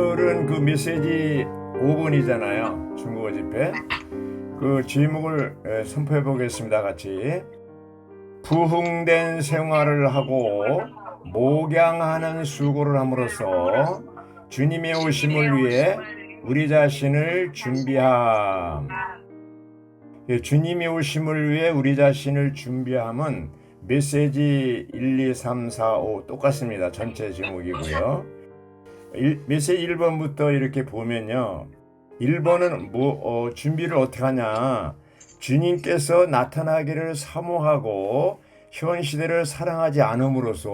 오늘은 그 메시지 5번이잖아요. 중국어 집회. 그 제목을 선포해 보겠습니다. 같이. 부흥된 생활을 하고 목양하는 수고를 함으로써 주님의 오심을 위해 우리 자신을 준비함. 주님의 오심을 위해 우리 자신을 준비함은 메시지 1, 2, 3, 4, 5 똑같습니다. 전체 제목이고요. 메시지 1번부터 이렇게 보면요. 1번은 준비를 어떻게 하냐. 주님께서 나타나기를 사모하고 현 시대를 사랑하지 않음으로써.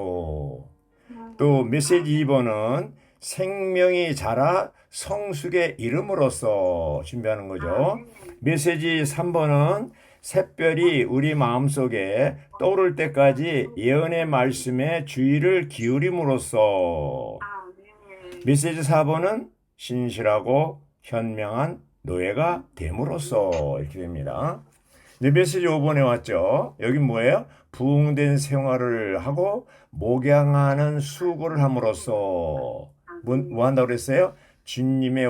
또 메시지 2번은 생명이 자라 성숙에 이름으로써 준비하는 거죠. 메시지 3번은 샛별이 우리 마음속에 떠오를 때까지 예언의 말씀에 주의를 기울임으로써. 메시지 4번은 신실하고 현명한 노예가 됨으로써 이렇게 됩니다. 이제 메시지 5번에 왔죠. 여긴 뭐예요? 부흥된 생활을 하고 목양하는 수고를 함으로써 뭐 한다고 그랬어요? 주님의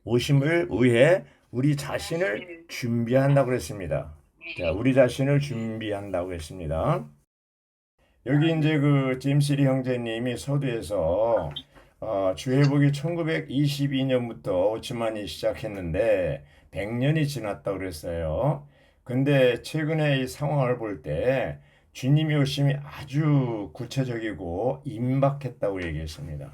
오심을 위해 우리 자신을 준비한다고 그랬습니다. 자, 우리 자신을 준비한다고 했습니다. 여기 이제 그 제임스 리 형제님이 서두에서 주회복이 1922년부터 오치만이 시작했는데 100년이 지났다고 그랬어요. 근데 최근에 이 상황을 볼 때 주님의 오심이 아주 구체적이고 임박했다고 얘기했습니다.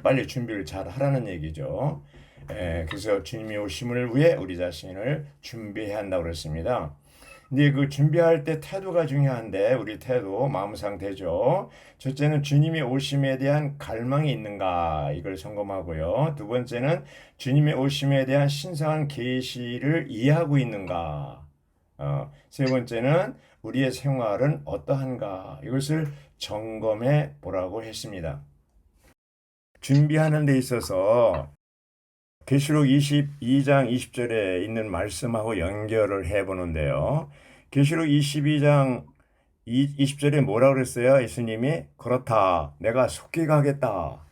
빨리 준비를 잘 하라는 얘기죠. 그래서 주님의 오심을 위해 우리 자신을 준비해야 한다고 그랬습니다. 근데 그 준비할 때 태도가 중요한데 우리 태도, 마음 상태죠. 첫째는 주님의 오심에 대한 갈망이 있는가 이걸 점검하고요. 두 번째는 주님의 오심에 대한 신성한 계시를 이해하고 있는가. 세 번째는 우리의 생활은 어떠한가 이것을 점검해 보라고 했습니다. 준비하는 데 있어서 계시록 22장 20절에 있는 말씀하고 연결을 해보는데요. 계시록 22장 20절에 뭐라고 그랬어요? 예수님이 그렇다. 내가 속히 가겠다.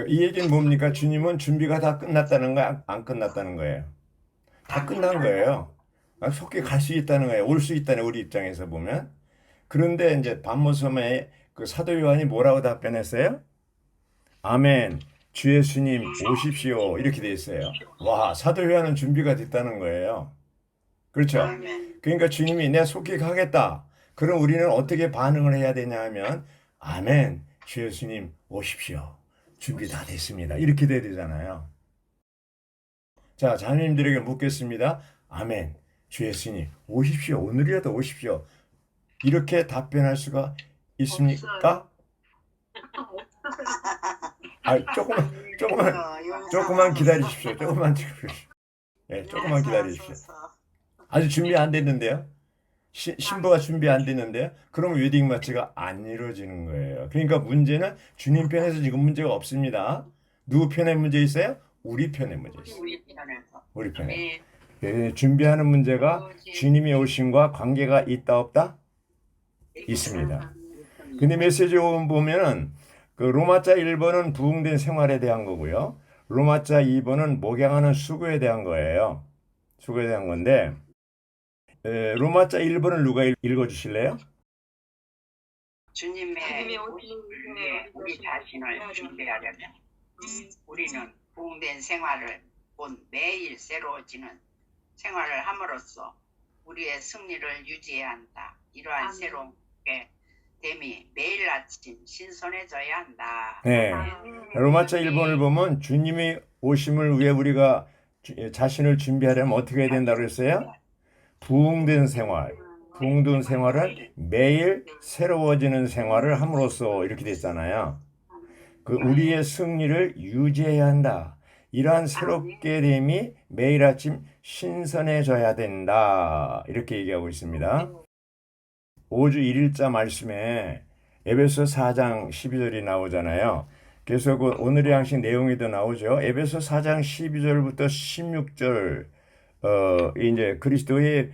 이 얘기는 뭡니까? 주님은 준비가 다 끝났다는 거야? 안 끝났다는 거예요? 다 끝난 거예요. 속히 갈 수 있다는 거예요. 올 수 있다는 우리 입장에서 보면. 그런데 이제 반모섬에 그 사도 요한이 뭐라고 답변했어요? 아멘. 주 예수님 오십시오. 이렇게 돼 있어요. 와, 사도 요한은 준비가 됐다는 거예요. 그렇죠? 그러니까 주님이 내 속히 가겠다. 그럼 우리는 어떻게 반응을 해야 되냐 하면 아멘. 주 예수님 오십시오. 준비 다 됐습니다. 이렇게 돼야 되잖아요. 자, 자녀님들에게 묻겠습니다. 아멘. 주 예수님 오십시오. 오늘이라도 오십시오. 이렇게 답변할 수가 있습니까? 조금만 기다리십시오. 조금만 기다리십시오. 아직 준비 안 됐는데요. 신부가 준비 안 됐는데요. 그럼 웨딩 마치가 안 이루어지는 거예요. 그러니까 문제는 주님 편에서 지금 문제가 없습니다. 누구 편에 문제 있어요? 우리 편에 문제 있어요. 우리 편에. 준비하는 문제가 주님의 오심과 관계가 있다 없다? 있습니다. 근데 메시지 보면은 그 로마자 1번은 부흥된 생활에 대한 거고요. 로마자 2번은 목양하는 수고에 대한 거예요. 수고에 대한 건데 로마자 1번을 누가 읽어주실래요? 주님의 오심에 우리 자신을 준비하려면 우리는 부흥된 생활을 곧 매일 새로워지는 생활을 함으로써 우리의 승리를 유지해야 한다. 이러한 새로운 됨이 매일 아침 신선해져야 한다. 네. 로마자 1번을 보면 주님의 오심을 위해 우리가 자신을 준비하려면 어떻게 해야 된다고 그랬어요? 부흥된 생활. 부흥된 생활은 매일 새로워지는 생활을 함으로써 이렇게 됐잖아요. 그 우리의 승리를 유지해야 한다. 이러한 새롭게 됨이 매일 아침 신선해져야 된다. 이렇게 얘기하고 있습니다. 5주 1일자 말씀에 에베소 4장 12절이 나오잖아요. 그래서 그 오늘의 양식 내용에도 나오죠. 에베소 4장 12절부터 16절 이제 그리스도의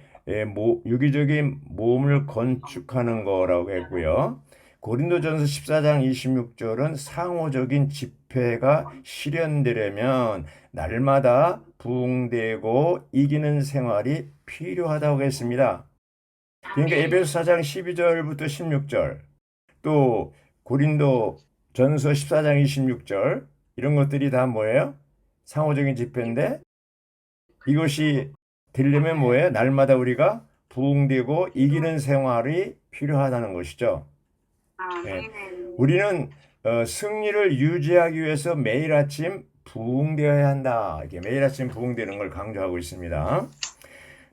유기적인 몸을 건축하는 거라고 했고요. 고린도전서 14장 26절은 상호적인 집 목표가 실현되려면 날마다 부흥되고 이기는 생활이 필요하다고 했습니다. 그러니까 에베소 4장 12절부터 16절, 또 고린도 전서 14장 26절, 이런 것들이 다 뭐예요? 상호적인 집회인데, 이것이 되려면 뭐예요? 날마다 우리가 부흥되고 이기는 생활이 필요하다는 것이죠. 예. 우리는 승리를 유지하기 위해서 매일 아침 부흥되어야 한다. 이렇게 매일 아침 부흥되는 걸 강조하고 있습니다.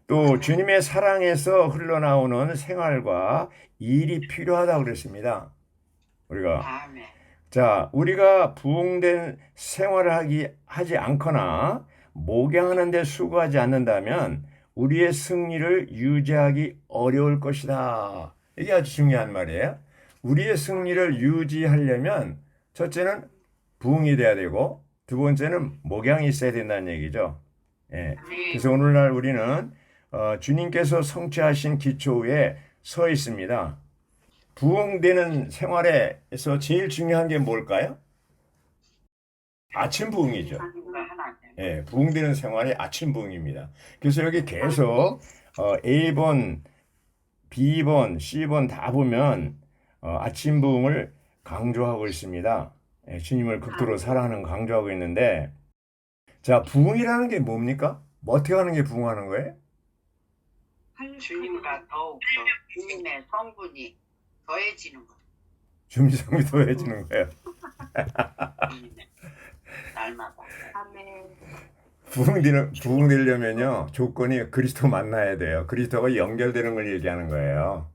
또 주님의 사랑에서 흘러나오는 생활과 일이 필요하다고 그랬습니다. 우리가 아멘. 자, 우리가 부흥된 생활을 하지 않거나 목양하는 데 수고하지 않는다면 우리의 승리를 유지하기 어려울 것이다. 이게 아주 중요한 말이에요. 우리의 승리를 유지하려면 첫째는 부흥이 돼야 되고 두 번째는 목양이 있어야 된다는 얘기죠. 예. 그래서 오늘날 우리는 주님께서 성취하신 기초 위에 서 있습니다. 부흥되는 생활에서 제일 중요한 게 뭘까요? 아침 부흥이죠. 예, 부흥되는 생활이 아침 부흥입니다. 그래서 여기 계속 A번, B번, C번 다 보면 아침 부흥을 강조하고 있습니다. 예, 주님을 극도로 사랑하는 강조하고 있는데, 자, 부흥이라는 게 뭡니까? 뭐 어떻게 하는 게 부흥하는 거예요? 주님과 더욱더 주님의 성분이 더해지는 것. 주님의 성이 더해지는 거예요. 주님의 날마다. 부흥되려면요, 조건이 그리스도 만나야 돼요. 그리스도가 연결되는 걸 얘기하는 거예요.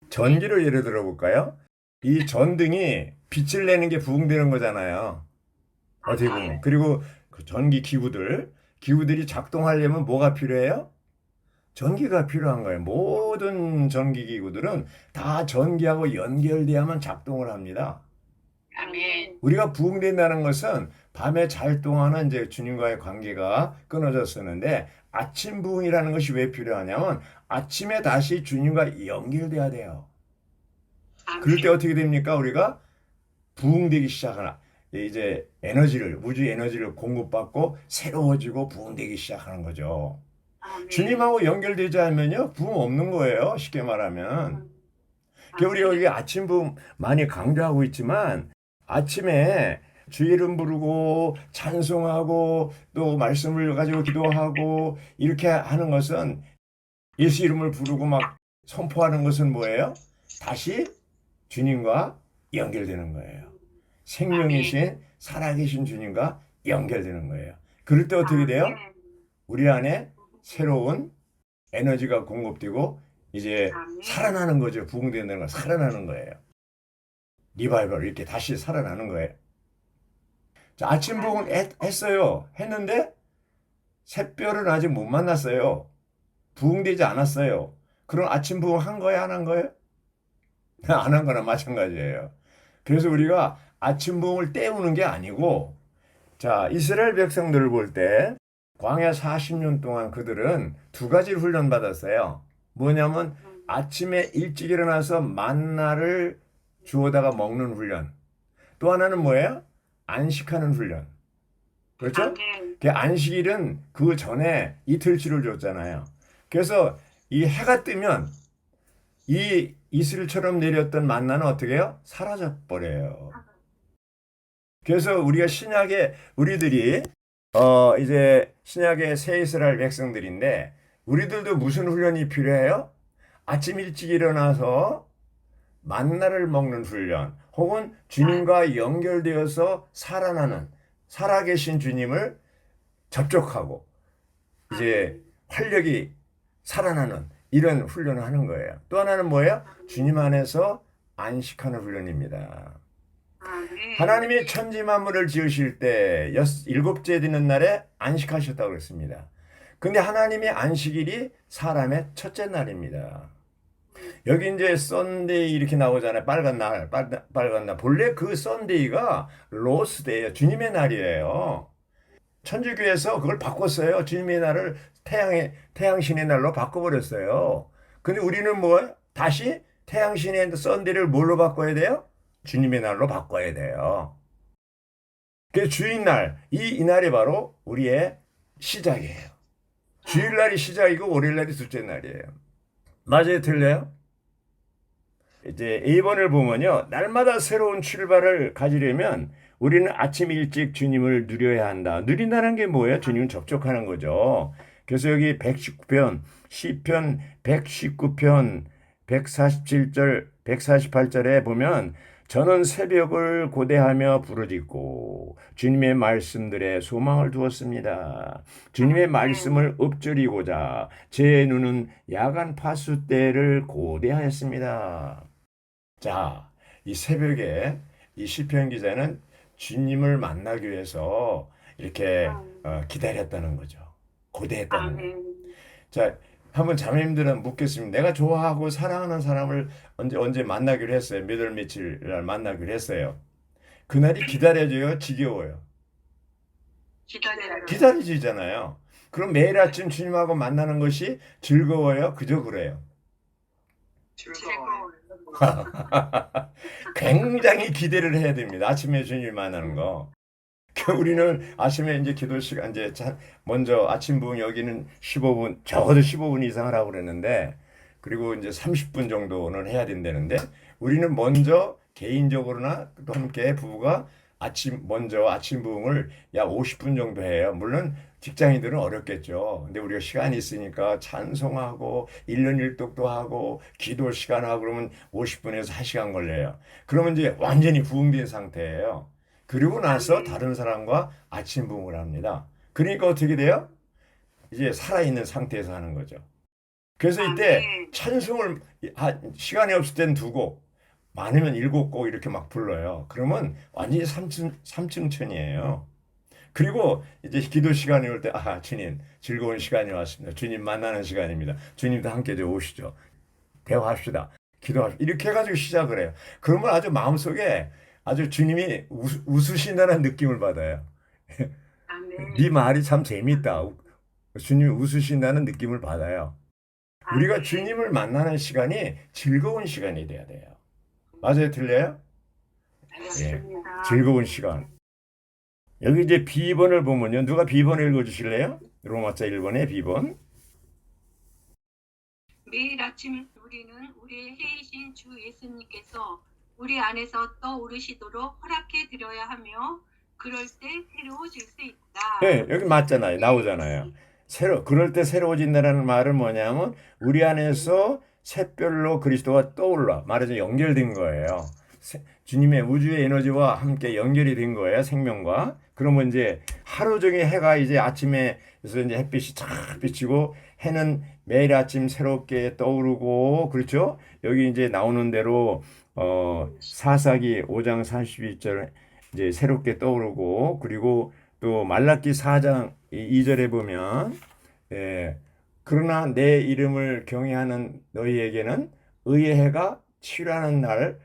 전기를 예를 들어 볼까요? 이 전등이 빛을 내는 게 부흥되는 거잖아요. 어떻게 보면. 그리고 그 전기 기구들이 작동하려면 뭐가 필요해요? 전기가 필요한 거예요. 모든 전기 기구들은 다 전기하고 연결돼야만 작동을 합니다. 아멘. 우리가 부흥된다는 것은 밤에 잘 동안은 이제 주님과의 관계가 끊어졌었는데 아침 부흥이라는 것이 왜 필요하냐면 아침에 다시 주님과 연결돼야 돼요. 그럴 때 어떻게 됩니까? 우리가 부흥되기 시작하나. 이제 우주 에너지를 공급받고 새로워지고 부흥되기 시작하는 거죠. 주님하고 연결되지 않으면요, 부흥 없는 거예요. 쉽게 말하면. 우리가 여기 아침 부흥 많이 강조하고 있지만 아침에 주 이름 부르고 찬송하고 또 말씀을 가지고 기도하고 이렇게 하는 것은 예수 이름을 부르고 막 선포하는 것은 뭐예요? 다시 주님과 연결되는 거예요. 생명이신 살아계신 주님과 연결되는 거예요. 그럴 때 어떻게 돼요? 우리 안에 새로운 에너지가 공급되고 이제 살아나는 거죠. 부흥된다는 건 살아나는 거예요. 리바이벌 이렇게 다시 살아나는 거예요. 자, 아침 부흥 했어요. 했는데 샛별은 아직 못 만났어요. 부흥되지 않았어요. 그럼 아침 부흥 한 거예요? 안 한 거예요? 안 한 거나 마찬가지예요. 그래서 우리가 아침 부흥을 때우는 게 아니고, 자, 이스라엘 백성들을 볼 때 광야 40년 동안 그들은 두 가지를 훈련받았어요. 뭐냐면 아침에 일찍 일어나서 만나를 주워다가 먹는 훈련. 또 하나는 뭐예요? 안식하는 훈련. 그렇죠? 그 안식일은 그 전에 이틀치를 줬잖아요. 그래서 이 해가 뜨면 이 이슬처럼 내렸던 만나는 어떻게 해요? 사라져 버려요. 그래서 우리가 우리들이 이제 신약의 새 이스라엘 백성들인데 우리들도 무슨 훈련이 필요해요? 아침 일찍 일어나서 만나를 먹는 훈련, 혹은 주님과 연결되어서 살아계신 주님을 접촉하고 이제 활력이 살아나는 이런 훈련을 하는 거예요. 또 하나는 뭐예요? 주님 안에서 안식하는 훈련입니다. 하나님이 천지 만물을 지으실 때 일곱째 되는 날에 안식하셨다고 그랬습니다. 근데 하나님의 안식일이 사람의 첫째 날입니다. 여기 이제 썬데이 이렇게 나오잖아요. 빨간 날. 본래 그 썬데이가 로스데이예요. 주님의 날이에요. 천주교에서 그걸 바꿨어요. 주님의 날을 태양신의 날로 바꿔버렸어요. 근데 우리는 뭐 다시 태양신의 썬데이를 뭘로 바꿔야 돼요? 주님의 날로 바꿔야 돼요. 그 주일날, 이날이 바로 우리의 시작이에요. 주일날이 시작이고 월요일날이 둘째 날이에요. 맞아요, 틀려요? 이제 A번을 보면요. 날마다 새로운 출발을 가지려면 우리는 아침 일찍 주님을 누려야 한다. 누린다는 게 뭐예요? 주님을 접촉하는 거죠. 그래서 여기 119편, 시편 119편, 147절, 148절에 보면 저는 새벽을 고대하며 부르짖고 주님의 말씀들에 소망을 두었습니다. 주님의 말씀을 읊조리고자 제 눈은 야간 파수 때를 고대하였습니다. 자, 이 새벽에 이 시편 기자는 주님을 만나기 위해서 이렇게 기다렸다는 거죠. 고대했다는 거예요. 아멘. 자, 한번 자매님들은 묻겠습니다. 내가 좋아하고 사랑하는 사람을 언제 만나기로 했어요. 몇 월 며칠 날 만나기로 했어요. 그날이 기다려져요, 지겨워요. 기다려요. 기다려지잖아요. 그럼 매일 아침 주님하고 만나는 것이 즐거워요? 그저 그래요. 즐거워요. 굉장히 기대를 해야 됩니다. 아침에 주님 만나는 거. 우리는 아침에 이제 기도 시간 이제 먼저 아침 부흥 여기는 15분 적어도 15분 이상 하라고 그랬는데 그리고 이제 30분 정도는 해야 된다는데 우리는 먼저 개인적으로나 또 함께 부부가 먼저 아침 부흥을 약 50분 정도 해요. 물론 직장인들은 어렵겠죠. 근데 우리가 시간이 있으니까 찬송하고 1년 1독도 하고 기도 시간 하고 그러면 50분에서 1시간 걸려요. 그러면 이제 완전히 부흥된 상태예요. 그리고 나서 다른 사람과 아침 부흥을 합니다. 그러니까 어떻게 돼요? 이제 살아있는 상태에서 하는 거죠. 그래서 이때 찬송을 시간이 없을 땐 두고 많으면 7곡 이렇게 막 불러요. 그러면 완전히 삼층천이에요. 그리고 이제 기도 시간이 올 때, 주님, 즐거운 시간이 왔습니다. 주님 만나는 시간입니다. 주님도 함께 오시죠. 대화합시다. 기도합시다. 이렇게 해가지고 시작을 해요. 그러면 아주 마음속에 아주 주님이 웃으신다는 느낌을 받아요. 아멘. 네 말이 참 재밌다. 주님이 웃으신다는 느낌을 받아요. 우리가 주님을 만나는 시간이 즐거운 시간이 돼야 돼요. 맞아요, 틀려요? 알겠습니다. 즐거운 시간. 여기 이제 B번을 보면요. 누가 B번 읽어주실래요? 로마서 1번의 B번. 매일 아침 우리는 우리의 해이신 주 예수님께서 우리 안에서 떠오르시도록 허락해 드려야 하며 그럴 때 새로워질 수 있다. 네, 여기 맞잖아요. 나오잖아요. 그럴 때 새로워진다는 말은 뭐냐면 우리 안에서 샛별로 그리스도가 떠올라. 말하자면 연결된 거예요. 주님의 우주의 에너지와 함께 연결이 된 거예요. 생명과. 그러면 이제 하루 종일 해가 이제 아침에서 이제 햇빛이 쫙 비치고 해는 매일 아침 새롭게 떠오르고 그렇죠? 여기 이제 나오는 대로 사사기 5장 32절 이제 새롭게 떠오르고 그리고 또 말라기 4장 2절에 보면 그러나 내 이름을 경외하는 너희에게는 의의 해가 치료하는 날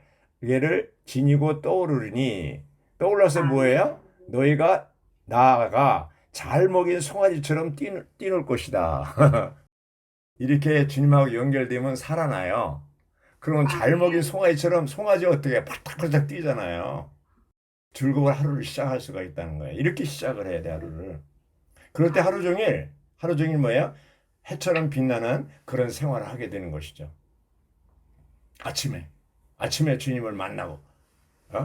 얘를 지니고 떠오르니 떠올라서 뭐예요? 너희가 나아가 잘 먹인 송아지처럼 뛰놀 것이다. 이렇게 주님하고 연결되면 살아나요. 그러면 잘 먹인 송아지처럼 송아지 어떻게 팔딱팔딱 뛰잖아요. 즐거운 하루를 시작할 수가 있다는 거예요. 이렇게 시작을 해야 돼, 하루를. 그럴 때 하루 종일 뭐예요? 해처럼 빛나는 그런 생활을 하게 되는 것이죠. 아침에 주님을 만나고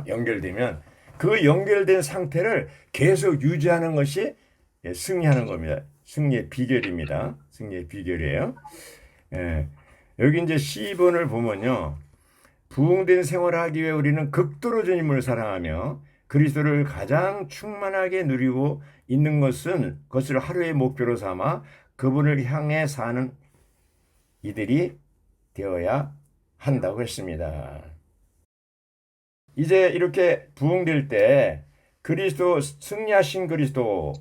연결되면 그 연결된 상태를 계속 유지하는 것이 승리하는 겁니다. 승리의 비결입니다. 승리의 비결이에요. 여기 이제 C번을 보면요. 부흥된 생활을 하기 위해 우리는 극도로 주님을 사랑하며 그리스도를 가장 충만하게 누리고 있는 것을 하루의 목표로 삼아 그분을 향해 사는 이들이 되어야 한다고 했습니다. 이제 이렇게 부흥될 때 승리하신 그리스도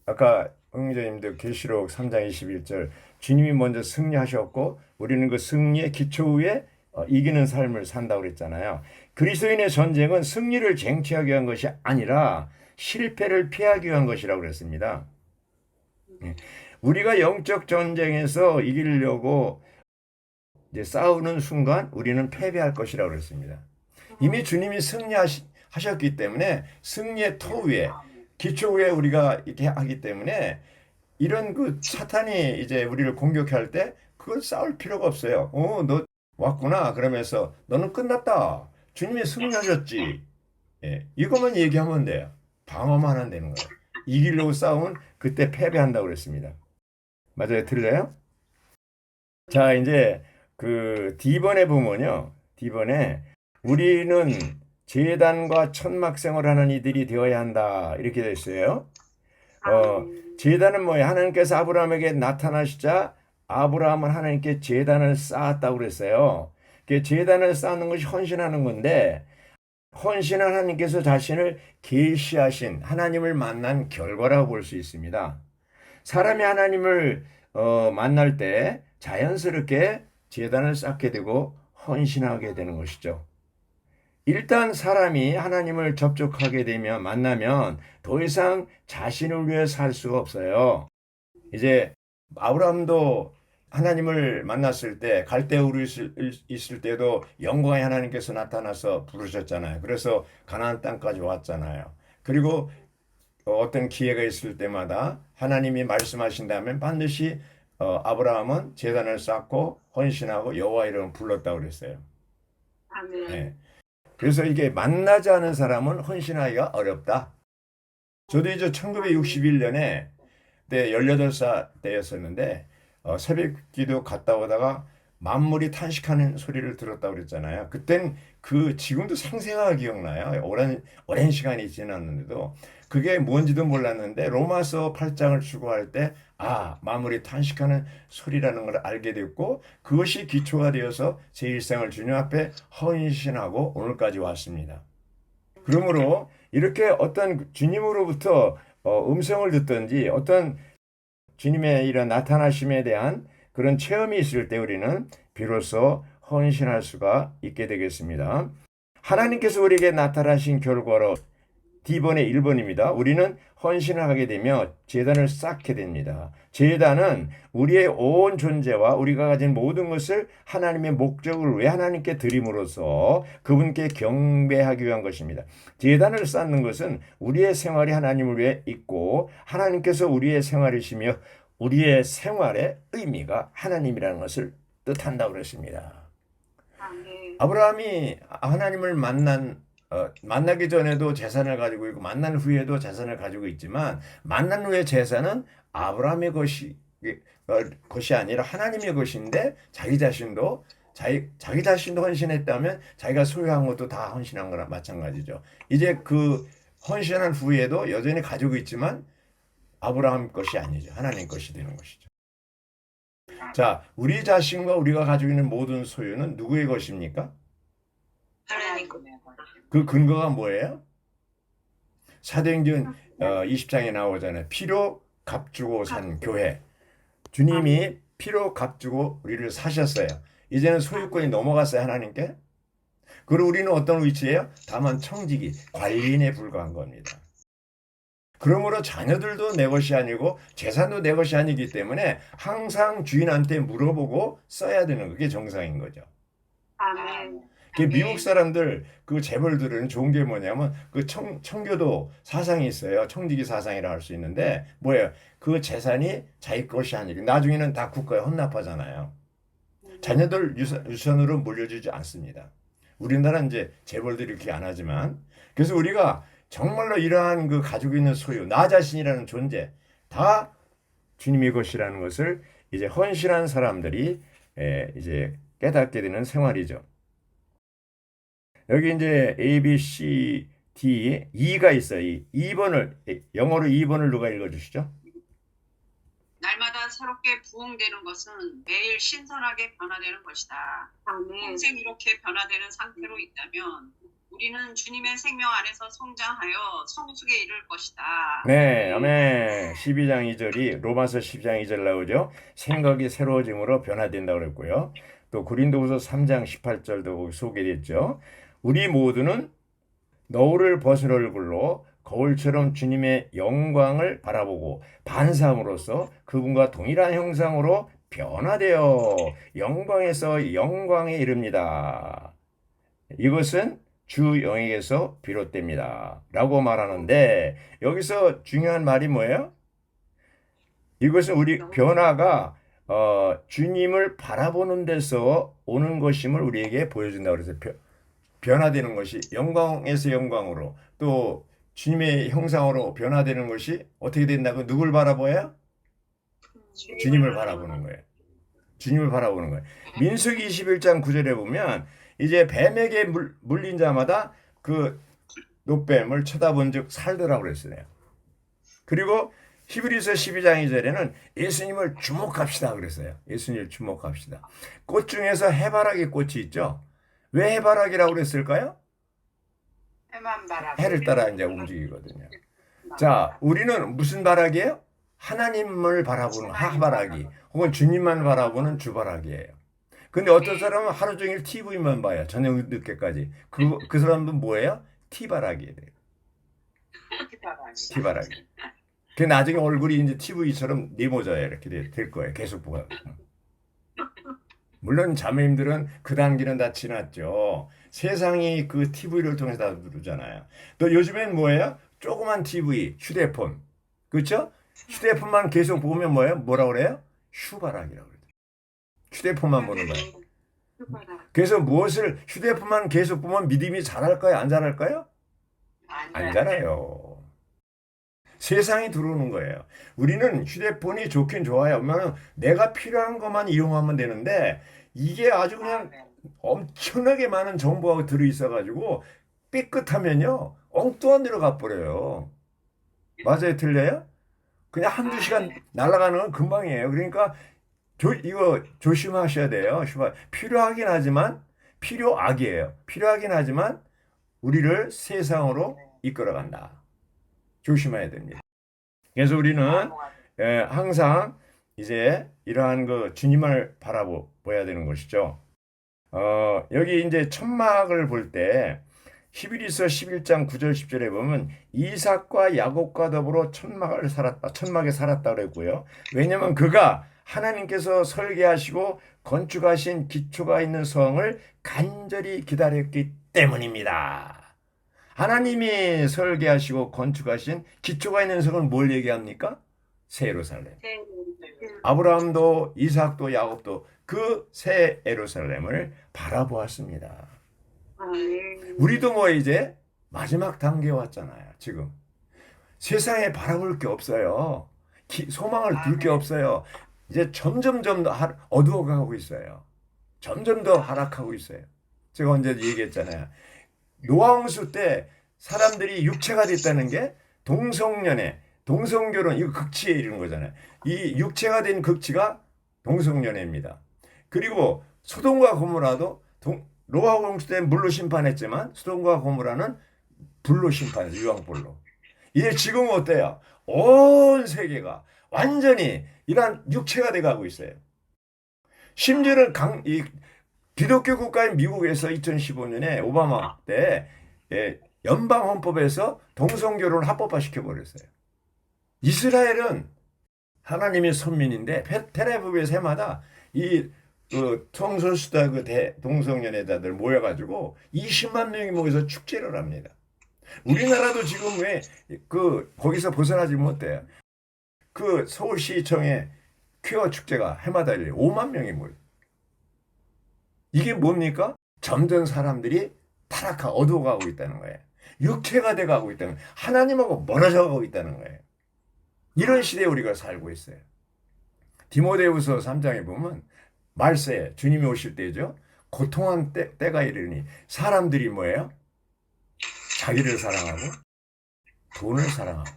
아까 형제님들 계시록 3장 21절 주님이 먼저 승리하셨고 우리는 그 승리의 기초 위에 이기는 삶을 산다고 그랬잖아요. 그리스도인의 전쟁은 승리를 쟁취하기 위한 것이 아니라 실패를 피하기 위한 것이라고 그랬습니다. 우리가 영적 전쟁에서 이기려고 이제 싸우는 순간 우리는 패배할 것이라고 그랬습니다. 이미 주님이 하셨기 때문에 승리의 터 위에 기초 위에 우리가 이렇게 하기 때문에 이런 그 사탄이 이제 우리를 공격할 때 그걸 싸울 필요가 없어요. 너 왔구나. 그러면서 너는 끝났다. 주님이 승리하셨지. 예, 이것만 얘기하면 돼요. 방어만 하면 되는 거예요. 이기려고 싸우면 그때 패배한다고 그랬습니다. 맞아요? 틀려요? 자, 이제 그 D번에 보면요. D번에 우리는 제단과 천막생을 하는 이들이 되어야 한다. 이렇게 돼 있어요. 제단은 뭐예요? 하나님께서 아브라함에게 나타나시자 아브라함은 하나님께 제단을 쌓았다고 그랬어요. 그 제단을 쌓는 것이 헌신하는 건데 헌신한 하나님께서 자신을 계시하신 하나님을 만난 결과라고 볼 수 있습니다. 사람이 하나님을 만날 때 자연스럽게 제단을 쌓게 되고 헌신하게 되는 것이죠. 일단 사람이 하나님을 접촉하게 되면 만나면 더 이상 자신을 위해 살 수가 없어요. 이제 아브라함도 하나님을 만났을 때 갈대우르 있을 때도 영광의 하나님께서 나타나서 부르셨잖아요. 그래서 가나안 땅까지 왔잖아요. 그리고 어떤 기회가 있을 때마다 하나님이 말씀하신다면 반드시 아브라함은 제단을 쌓고 헌신하고 여호와 이름을 불렀다고 그랬어요. 아멘. 네. 그래서 이게 만나지 않은 사람은 헌신하기가 어렵다. 저도 이제 1961년에 때 18살 때였었는데 새벽 기도 갔다 오다가 만물이 탄식하는 소리를 들었다고 그랬잖아요. 그땐 지금도 생생하게 기억나요. 오랜 시간이 지났는데도 그게 뭔지도 몰랐는데 로마서 8장을 추구할 때 만물이 탄식하는 소리라는 걸 알게 됐고 그것이 기초가 되어서 제 일생을 주님 앞에 헌신하고 오늘까지 왔습니다. 그러므로 이렇게 어떤 주님으로부터 음성을 듣든지 어떤 주님의 이런 나타나심에 대한 그런 체험이 있을 때 우리는 비로소 헌신할 수가 있게 되겠습니다. 하나님께서 우리에게 나타나신 결과로 D번의 1번입니다. 우리는 헌신을 하게 되며 제단을 쌓게 됩니다. 제단은 우리의 온 존재와 우리가 가진 모든 것을 하나님의 목적을 위해 하나님께 드림으로써 그분께 경배하기 위한 것입니다. 제단을 쌓는 것은 우리의 생활이 하나님을 위해 있고 하나님께서 우리의 생활이시며 우리의 생활의 의미가 하나님이라는 것을 뜻한다고 그랬습니다. 아멘. 아브라함이 하나님을 만나기 전에도 재산을 가지고 있고 만난 후에도 재산을 가지고 있지만 만난 후의 재산은 아브라함의 것이 아니라 하나님의 것인데 자기 자신도 헌신했다면 자기가 소유한 것도 다 헌신한 거랑 마찬가지죠. 이제 그 헌신한 후에도 여전히 가지고 있지만 아브라함 것이 아니죠. 하나님 것이 되는 것이죠. 자, 우리 자신과 우리가 가지고 있는 모든 소유는 누구의 것입니까? 하나님 것. 그 근거가 뭐예요? 사도행전 20장에 나오잖아요. 피로 값주고 산 교회. 주님이 피로 값주고 우리를 사셨어요. 이제는 소유권이 넘어갔어요, 하나님께. 그리고 우리는 어떤 위치예요? 다만 청지기, 관리인에 불과한 겁니다. 그러므로 자녀들도 내 것이 아니고 재산도 내 것이 아니기 때문에 항상 주인한테 물어보고 써야 되는 그게 정상인 거죠. 아멘. 미국 사람들 그 재벌들은 좋은 게 뭐냐면 그 청교도 사상이 있어요. 청지기 사상이라 할 수 있는데 뭐예요? 그 재산이 자기 것이 아니고 나중에는 다 국가에 헌납하잖아요. 자녀들 유산으로 물려주지 않습니다. 우리나라는 이제 재벌들이 그렇게 안 하지만 그래서 우리가 정말로 이러한 그 가지고 있는 소유, 나 자신이라는 존재 다 주님의 것이라는 것을 이제 헌신한 사람들이 이제 깨닫게 되는 생활이죠. 여기 이제 A, B, C, D, E가 있어요. 2번을 영어로 2번을 누가 읽어주시죠? 날마다 새롭게 부흥되는 것은 매일 신선하게 변화되는 것이다. 아멘. 평생 이렇게 변화되는 상태로 있다면 우리는 주님의 생명 안에서 성장하여 성숙에 이를 것이다. 네, 아멘. 12장 2절이 로마서 12장 2절 나오죠. 생각이 새로워짐으로 변화된다고 그랬고요. 또 고린도후서 3장 18절도 소개됐죠. 우리 모두는 너울을 벗은 얼굴로 거울처럼 주님의 영광을 바라보고 반사함으로써 그분과 동일한 형상으로 변화되어 영광에서 영광에 이릅니다. 이것은 주 영에게서 비롯됩니다. 라고 말하는데 여기서 중요한 말이 뭐예요? 이것은 우리 변화가 주님을 바라보는 데서 오는 것임을 우리에게 보여준다고 그래서 변화되는 것이 영광에서 영광으로 또 주님의 형상으로 변화되는 것이 어떻게 된다고 누굴 바라보아요? 주님을 바라보는 거예요. 주님을 바라보는 거예요. 민수기 21장 9절에 보면 이제 뱀에게 물린 자마다 그 노뱀을 쳐다본 즉 살더라고 그랬어요. 그리고 히브리서 12장 2절에는 예수님을 주목합시다 그랬어요. 예수님을 주목합시다. 꽃 중에서 해바라기 꽃이 있죠. 왜 해바라기라고 그랬을까요? 해를 따라 이제 움직이거든요. 자, 우리는 무슨 바라기예요? 하나님을 바라보는 하바라기 혹은 주님만 바라보는 주바라기예요. 근데 어떤 사람은 하루 종일 TV만 봐요. 저녁 늦게까지. 그 사람은 뭐예요? T바라기예요. T바라기. 그 나중에 얼굴이 이제 TV처럼 네모자에 이렇게 될 거예요. 계속 보고. 물론 자매님들은 그 단계는 다 지났죠. 세상이 그 TV를 통해서 다 누르잖아요. 또 요즘엔 뭐예요? 조그만 TV, 휴대폰. 그렇죠? 휴대폰만 계속 보면 뭐예요? 뭐라 그래요? 휴바라기라고 그래요. 휴대폰만 보는 거예요. 그래서 무엇을 휴대폰만 계속 보면 믿음이 자랄까요? 안 자랄까요? 안 자라요. 세상이 들어오는 거예요. 우리는 휴대폰이 좋긴 좋아요. 왜냐하면 내가 필요한 것만 이용하면 되는데 이게 아주 그냥 엄청나게 많은 정보가 들어있어가지고 삐끗하면요. 엉뚱한 데로 가버려요. 맞아요? 틀려요? 그냥 한두 시간 날아가는 건 금방이에요. 그러니까 이거 조심하셔야 돼요. 필요하긴 하지만 필요악이에요. 필요하긴 하지만 우리를 세상으로 이끌어간다. 조심해야 됩니다. 그래서 우리는 항상 이제 이러한 그 주님을 바라봐야 되는 것이죠. 여기 이제 천막을 볼 때 히브리서 11장 9절 10절에 보면 이삭과 야곱과 더불어 천막에 살았다 그랬고요. 왜냐하면 그가 하나님께서 설계하시고 건축하신 기초가 있는 성을 간절히 기다렸기 때문입니다. 하나님이 설계하시고 건축하신 기초가 있는 성은 뭘 얘기합니까? 새 예루살렘. 아브라함도 이삭도 야곱도 그 새 예루살렘을 바라보았습니다. 우리도 뭐 이제 마지막 단계에 왔잖아요. 지금 세상에 바라볼 게 없어요. 소망을 둘 게 없어요. 이제 점점 더 어두워가고 있어요. 점점 더 하락하고 있어요. 제가 언제 얘기했잖아요. 노아홍수 때 사람들이 육체가 됐다는 게 동성결혼, 이거 극치에 이르는 거잖아요. 이 육체가 된 극치가 동성연애입니다. 그리고 소돔과 고모라도 노아홍수 때 물로 심판했지만 소돔과 고모라는 불로 심판했어요. 유황불로. 이제 지금은 어때요? 온 세계가 완전히 이런 육체가 돼가고 있어요. 심지어는 기독교 국가인 미국에서 2015년에 오바마 때 연방 헌법에서 동성결혼을 합법화 시켜버렸어요. 이스라엘은 하나님의 선민인데 텔아비브에서 해마다 이 성소수자 동성연애자들 모여가지고 20만 명이 모여서 축제를 합니다. 우리나라도 지금 왜 거기서 벗어나지 못해요. 그 서울시청에 퀴어 축제가 해마다 5만 명이 모여요. 이게 뭡니까? 점점 사람들이 어두워가고 있다는 거예요. 육체가 돼가고 있다는 거예요. 하나님하고 멀어져 가고 있다는 거예요. 이런 시대에 우리가 살고 있어요. 디모데후서 3장에 보면 말세, 주님이 오실 때죠. 고통한 때가 이르니 사람들이 뭐예요? 자기를 사랑하고 돈을 사랑하고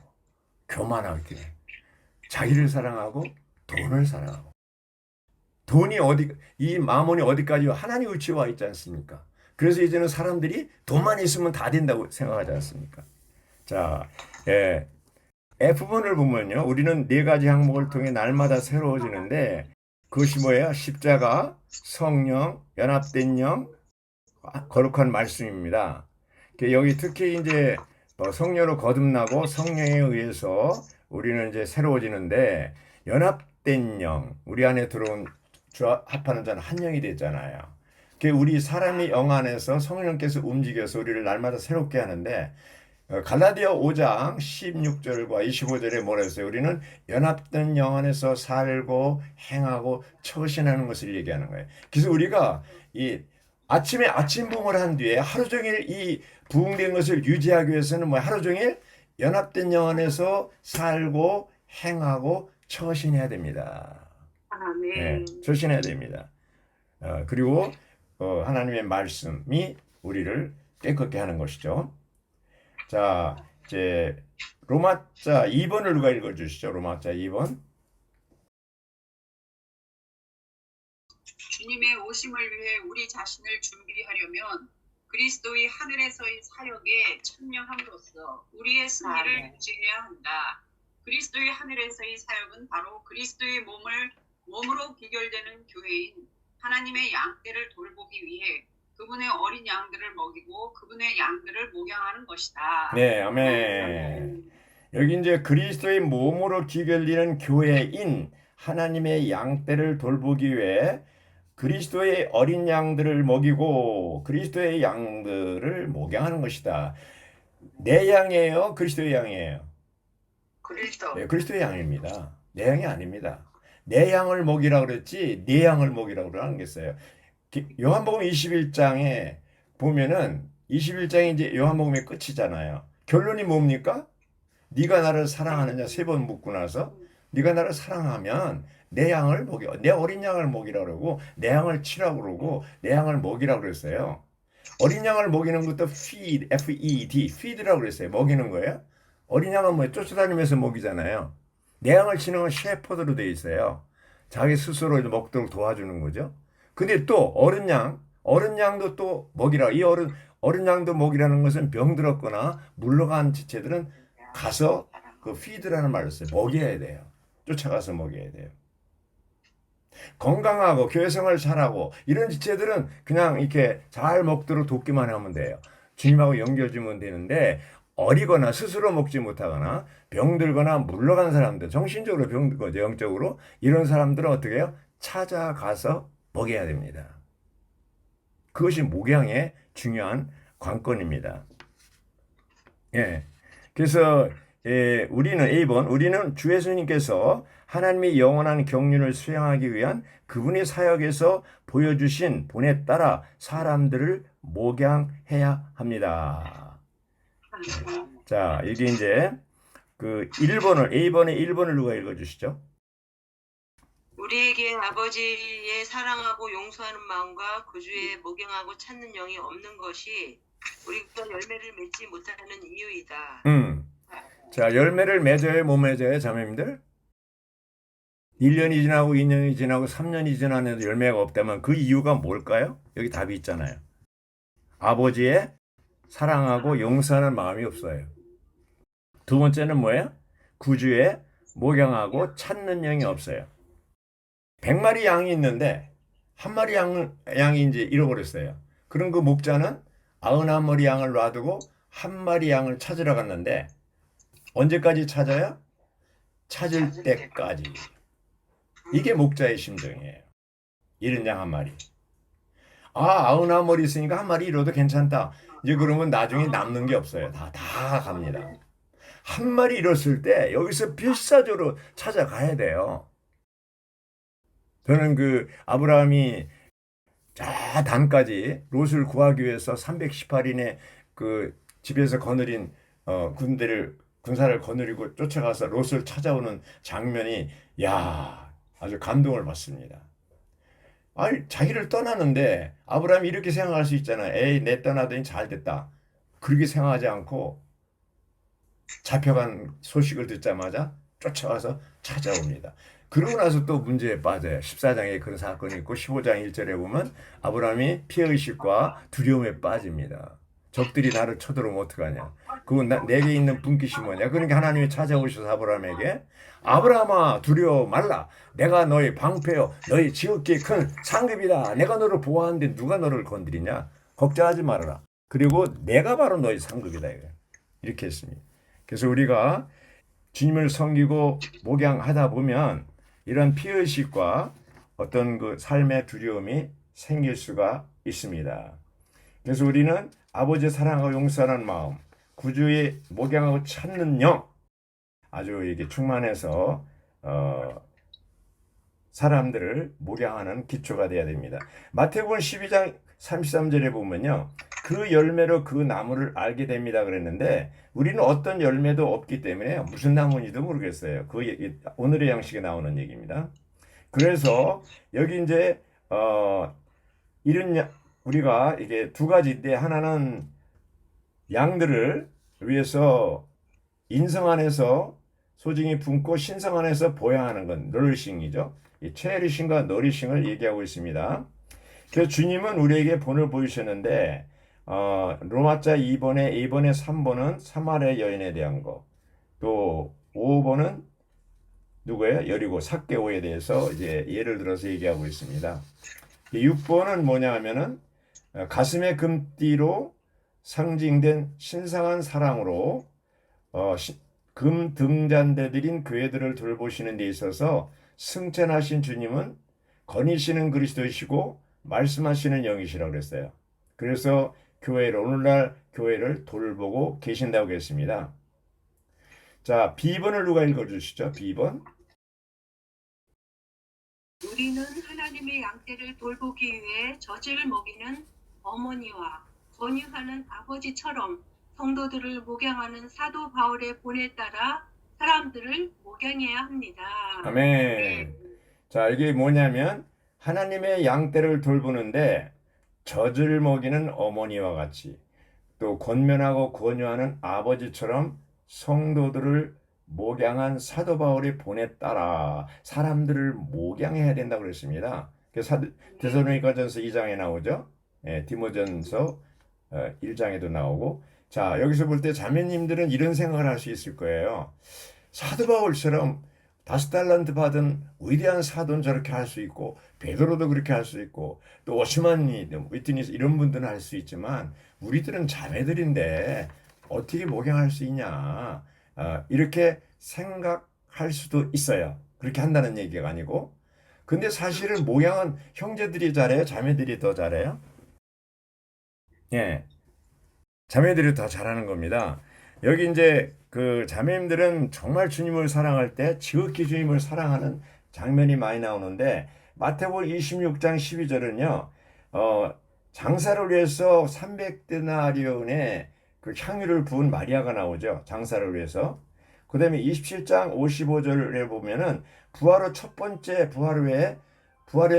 교만하게 자기를 사랑하고 돈을 사랑하고 이 마몬이 어디까지 하나님 위치에 와 있지 않습니까? 그래서 이제는 사람들이 돈만 있으면 다 된다고 생각하지 않습니까? 자, F번을 보면요. 우리는 4가지 항목을 통해 날마다 새로워지는데 그것이 뭐예요? 십자가, 성령, 연합된 영, 거룩한 말씀입니다. 여기 특히 이제 성령으로 거듭나고 성령에 의해서 우리는 이제 새로워지는데 연합된 영, 우리 안에 들어온 주와 합하는 자는 한 영이 됐잖아요. 그 우리 사람의 영 안에서 성령께서 움직여서 우리를 날마다 새롭게 하는데 갈라디아 5장 16절과 25절에 뭐라 했어요? 우리는 연합된 영 안에서 살고 행하고 처신하는 것을 얘기하는 거예요. 그래서 우리가 이 아침에 아침 부흥을 한 뒤에 하루 종일 이 부흥된 것을 유지하기 위해서는 뭐 하루 종일 연합된 영 안에서 살고 행하고 처신해야 됩니다. 네, 처신해야 됩니다. 그리고 하나님의 말씀이 우리를 깨끗게 하는 것이죠. 자, 이제 로마자 2번을 누가 읽어주시죠? 로마자 2번. 주님의 오심을 위해 우리 자신을 준비하려면 그리스도의 하늘에서의 사역에 참여함으로써 우리의 승리를 유지해야 한다. 그리스도의 하늘에서의 사역은 바로 그리스도의 몸으로 비결되는 교회인 하나님의 양떼를 돌보기 위해 그분의 어린 양들을 먹이고 그분의 양들을 목양하는 것이다. 네, 아멘. 여기 이제 그리스도의 몸으로 기결되는 교회인 하나님의 양떼를 돌보기 위해 그리스도의 어린 양들을 먹이고 그리스도의 양들을 목양하는 것이다. 내 양이에요? 그리스도의 양이에요? 그리스도. 네, 그리스도의 양입니다. 내 양이 아닙니다. 내 양을 먹이라고 그랬지 네 양을 먹이라고 그러는 게 있어요. 요한복음 21장에 보면은 21장이 이제 요한복음의 끝이잖아요. 결론이 뭡니까? 네가 나를 사랑하느냐 3번 묻고 나서 네가 나를 사랑하면 내 양을 먹여, 내 어린 양을 먹이라고 그러고 내 양을 치라고 그러고 내 양을 먹이라고 그랬어요. 어린 양을 먹이는 것도 feed, F-E-D, feed라고 그랬어요. 먹이는 거예요. 어린 양은 뭐 쫓아다니면서 먹이잖아요. 내 양을 치는 건 셰퍼드로 되어 있어요. 자기 스스로 먹도록 도와주는 거죠. 근데 또 어린 양도 또 먹이라. 이 어린 양도 먹이라는 것은 병들었거나 물러간 지체들은 가서 그 feed라는 말을 써요. 먹여야 돼요. 쫓아가서 먹여야 돼요. 건강하고 교회생활 잘하고 이런 지체들은 그냥 이렇게 잘 먹도록 돕기만 하면 돼요. 주님하고 연결주면 되는데 어리거나 스스로 먹지 못하거나 병들거나 물러간 사람들, 정신적으로 병든 거죠, 영적으로. 이런 사람들은 어떻게 해요? 찾아가서 먹여야 됩니다. 그것이 목양의 중요한 관건입니다. 예. 그래서 우리는 A번, 우리는 주 예수님께서 하나님의 영원한 경륜을 수행하기 위한 그분의 사역에서 보여주신 본에 따라 사람들을 목양해야 합니다. 자, 이게 이제 그 1번을, A번의 1번을 누가 읽어주시죠? 우리에게 아버지의 사랑하고 용서하는 마음과 구주의 목양하고 찾는 영이 없는 것이 우리가 열매를 맺지 못하는 이유이다. 자, 열매를 맺어야 못 맺어요, 자매님들? 1년이 지나고 2년이 지나고 3년이 지났는데도 열매가 없다면 그 이유가 뭘까요? 여기 답이 있잖아요. 아버지의 사랑하고 용서하는 마음이 없어요. 두 번째는 뭐예요? 구주의 목양하고 찾는 영이 없어요. 100마리 양이 있는데 한 마리 양이 이제 잃어버렸어요. 그럼 그 목자는 99마리 양을 놔두고 한 마리 양을 찾으러 갔는데 언제까지 찾아요? 찾을 때까지. 이게 목자의 심정이에요. 잃은 양 한 마리. 99마리 있으니까 한 마리 잃어도 괜찮다. 이제 그러면 나중에 남는 게 없어요. 다 갑니다. 한 마리 잃었을 때 여기서 필사적으로 찾아가야 돼요. 저는 그 아브라함이 저 단까지 롯을 구하기 위해서 318인의 그 집에서 거느린 군사를 거느리고 쫓아가서 롯을 찾아오는 장면이 아주 감동을 받습니다. 아니 자기를 떠나는데 아브라함이 이렇게 생각할 수 있잖아요. 에이 내 떠나더니 잘 됐다. 그렇게 생각하지 않고 잡혀간 소식을 듣자마자 쫓아와서 찾아옵니다. 그러고 나서 또 문제에 빠져요. 14장에 그런 사건이 있고 15장 1절에 보면 아브라함이 피해의식과 두려움에 빠집니다. 적들이 나를 쳐들어오면 어떡하냐. 그건 내게 있는 분깃이 뭐냐. 그러니까 하나님이 찾아오셔서 아브라함에게 아브라함아 두려워 말라. 내가 너의 방패요. 너의 지극히 큰 상급이다. 내가 너를 보호하는데 누가 너를 건드리냐. 걱정하지 말아라. 그리고 내가 바로 너의 상급이다. 이렇게 했습니다. 그래서 우리가 주님을 섬기고 목양하다 보면 이런 피의식과 어떤 그 삶의 두려움이 생길 수가 있습니다. 그래서 우리는 아버지의 사랑하고 용서하는 마음, 구주의 목양하고 찾는 영, 아주 이게 충만해서 사람들을 목양하는 기초가 되어야 됩니다. 마태복음 12장 33절에 보면요, 그 열매로 그 나무를 알게 됩니다 그랬는데, 우리는 어떤 열매도 없기 때문에 무슨 나무인지도 모르겠어요. 오늘의 양식에 나오는 얘기입니다. 그래서 여기 이제 우리가 이게 두 가지인데, 하나는 양들을 위해서 인성 안에서 소증이 품고 신성 안에서 보양하는 건 너리싱이죠. 이 체리싱과 너리싱을 얘기하고 있습니다. 그래서 주님은 우리에게 본을 보이셨는데 로마자 2번에 2번에 3번은 사마리아 여인에 대한 거, 또 5번은 누구예요? 여리고 삭개오에 대해서 이제 예를 들어서 얘기하고 있습니다. 6번은 뭐냐 하면은 가슴의 금띠로 상징된 신성한 사랑으로 금 등잔대들인 교회들을 돌보시는 데 있어서 승천하신 주님은 거니시는 그리스도이시고 말씀하시는 영이시라고 그랬어요. 그래서 오늘날 교회를 돌보고 계신다고 했습니다. 자, B번을 누가 읽어주시죠? B번. 우리는 하나님의 양떼를 돌보기 위해 젖을 먹이는 어머니와 권유하는 아버지처럼 성도들을 목양하는 사도 바울의 본에 따라 사람들을 목양해야 합니다. 아멘. 자, 이게 뭐냐면 하나님의 양떼를 돌보는데 젖을 먹이는 어머니와 같이, 또 권면하고 권유하는 아버지처럼 성도들을 목양한 사도 바울의 본에 따라 사람들을 목양해야 된다고 그랬습니다. 데살로니가전서 2장에 나오죠. 디모전서 1장에도 나오고. 자, 여기서 볼 때 자매님들은 이런 생각을 할 수 있을 거예요. 사도 바울처럼 5달란트 받은 위대한 사도는 저렇게 할 수 있고, 베드로도 그렇게 할 수 있고, 또 오스만니, 위트니스 이런 분들은 할 수 있지만 우리들은 자매들인데 어떻게 목양할 수 있냐, 이렇게 생각할 수도 있어요. 그렇게 한다는 얘기가 아니고. 근데 사실은 목양은 형제들이 잘해요? 자매들이 더 잘해요? 예, 자매들이 더 잘하는 겁니다. 여기 이제 그 자매님들은 정말 주님을 사랑할 때 지극히 주님을 사랑하는 장면이 많이 나오는데, 마태복음 26장 12절은요, 장사를 위해서 300데나리온의 그 향유를 부은 마리아가 나오죠. 장사를 위해서. 그 다음에 27장 55절에 보면은 부활의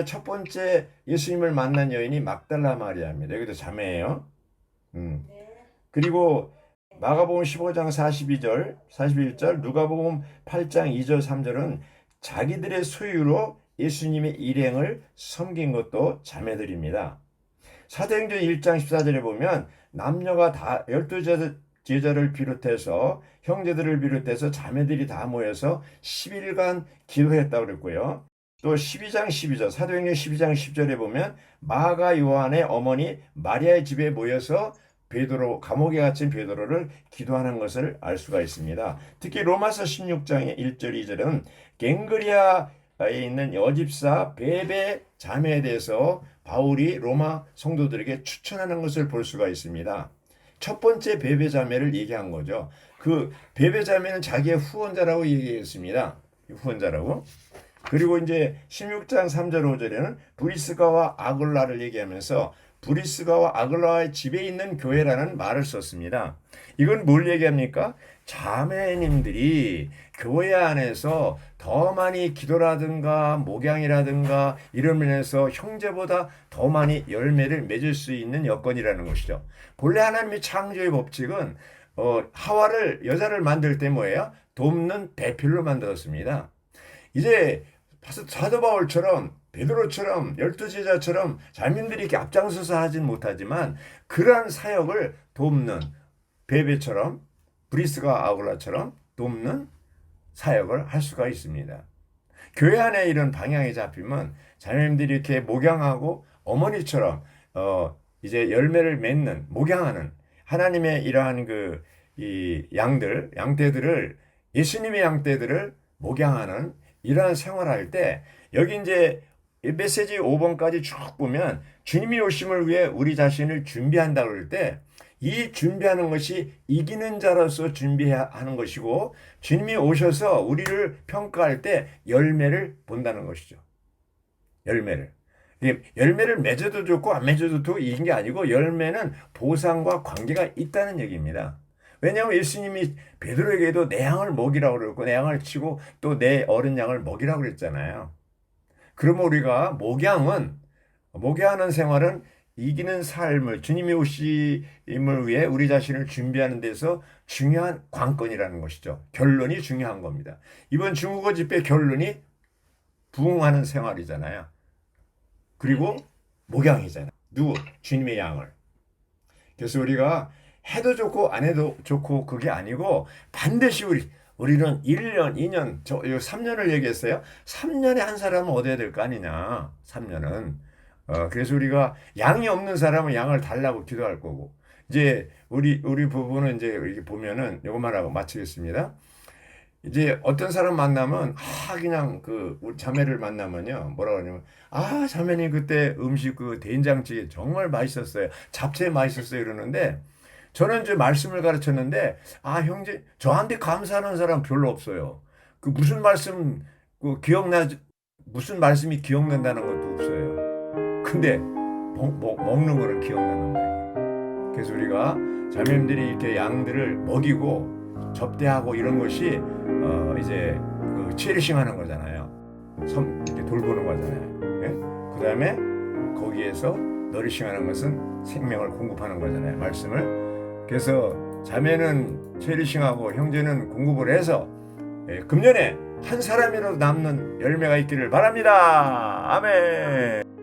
첫 번째 예수님을 만난 여인이 막달라 마리아입니다. 여기도 자매예요. 그리고 마가복음 15장 41절, 누가복음 8장 2절 3절은 자기들의 소유로 예수님의 일행을 섬긴 것도 자매들입니다. 사도행전 1장 14절에 보면 남녀가 다 12제자를 비롯해서 형제들을 비롯해서 자매들이 다 모여서 10일간 기도했다고 그랬고요. 또 12장 12절, 사도행전 12장 10절에 보면 마가 요한의 어머니 마리아의 집에 모여서 감옥에 갇힌 베드로를 기도하는 것을 알 수가 있습니다. 특히 로마서 16장의 1절 2절은 갱그리아에 있는 여집사 베베 자매에 대해서 바울이 로마 성도들에게 추천하는 것을 볼 수가 있습니다. 첫 번째 베베 자매를 얘기한 거죠. 그 베베 자매는 자기의 후원자라고 얘기했습니다. 후원자라고. 그리고 이제 16장 3절 5절에는 브리스가와 아굴라를 얘기하면서 브리스가와 아글라의 집에 있는 교회라는 말을 썼습니다. 이건 뭘 얘기합니까? 자매님들이 교회 안에서 더 많이 기도라든가 목양이라든가 이런 면에서 형제보다 더 많이 열매를 맺을 수 있는 여건이라는 것이죠. 본래 하나님의 창조의 법칙은 여자를 만들 때 뭐예요? 돕는 배필로 만들었습니다. 이제 사도 바울처럼 베드로처럼 12제자처럼 자매들이 이렇게 앞장서서 하진 못하지만 그러한 사역을 돕는, 베베처럼 브리스가 아굴라처럼 돕는 사역을 할 수가 있습니다. 교회 안에 이런 방향이 잡히면 자매님들이 이렇게 목양하고 어머니처럼 이제 열매를 맺는, 목양하는 하나님의 이러한 이 양떼들을, 예수님의 양떼들을 목양하는 이러한 생활할 때, 여기 이제 이 메시지 5번까지 쭉 보면 주님이 오심을 위해 우리 자신을 준비한다고 그럴 때 이 준비하는 것이 이기는 자로서 준비하는 것이고 주님이 오셔서 우리를 평가할 때 열매를 본다는 것이죠. 열매를. 열매를 맺어도 좋고 안 맺어도 좋고 이긴 게 아니고 열매는 보상과 관계가 있다는 얘기입니다. 왜냐하면 예수님이 베드로에게도 내 양을 먹이라고 그랬고 내 양을 치고 또 내 어린 양을 먹이라고 그랬잖아요. 그러면 우리가 목양하는 생활은 이기는 삶을 주님이 오심을 위해 우리 자신을 준비하는 데서 중요한 관건이라는 것이죠. 결론이 중요한 겁니다. 이번 중국어 집회 결론이 부흥하는 생활이잖아요. 그리고 목양이잖아요. 누구? 주님의 양을. 그래서 우리가 해도 좋고 안 해도 좋고 그게 아니고 반드시 우리는 1년, 2년, 3년을 얘기했어요. 3년에 한 사람은 얻어야 될 거 아니냐. 3년은. 그래서 우리가 양이 없는 사람은 양을 달라고 기도할 거고. 이제 우리 부부는 이제 이렇게 보면은 요것만 하고 마치겠습니다. 이제 어떤 사람 만나면 그냥 우리 자매를 만나면요 뭐라 그러냐면 자매님 그때 음식 그 된장찌개 정말 맛있었어요. 잡채 맛있었어요 이러는데 저는 이제 말씀을 가르쳤는데 형제 저한테 감사하는 사람 별로 없어요. 그 무슨 말씀이 기억난다는 것도 없어요. 근데 먹는 거는 기억나는 거예요. 그래서 우리가 자매님들이 이렇게 양들을 먹이고 접대하고 이런 것이 이제 체리싱 하는 거잖아요. 이렇게 돌보는 거잖아요. 예? 그 다음에 거기에서 너리싱 하는 것은 생명을 공급하는 거잖아요. 말씀을. 그래서 자매는 체리싱하고 형제는 공급을 해서 금년에 한 사람이라도 남는 열매가 있기를 바랍니다. 아멘.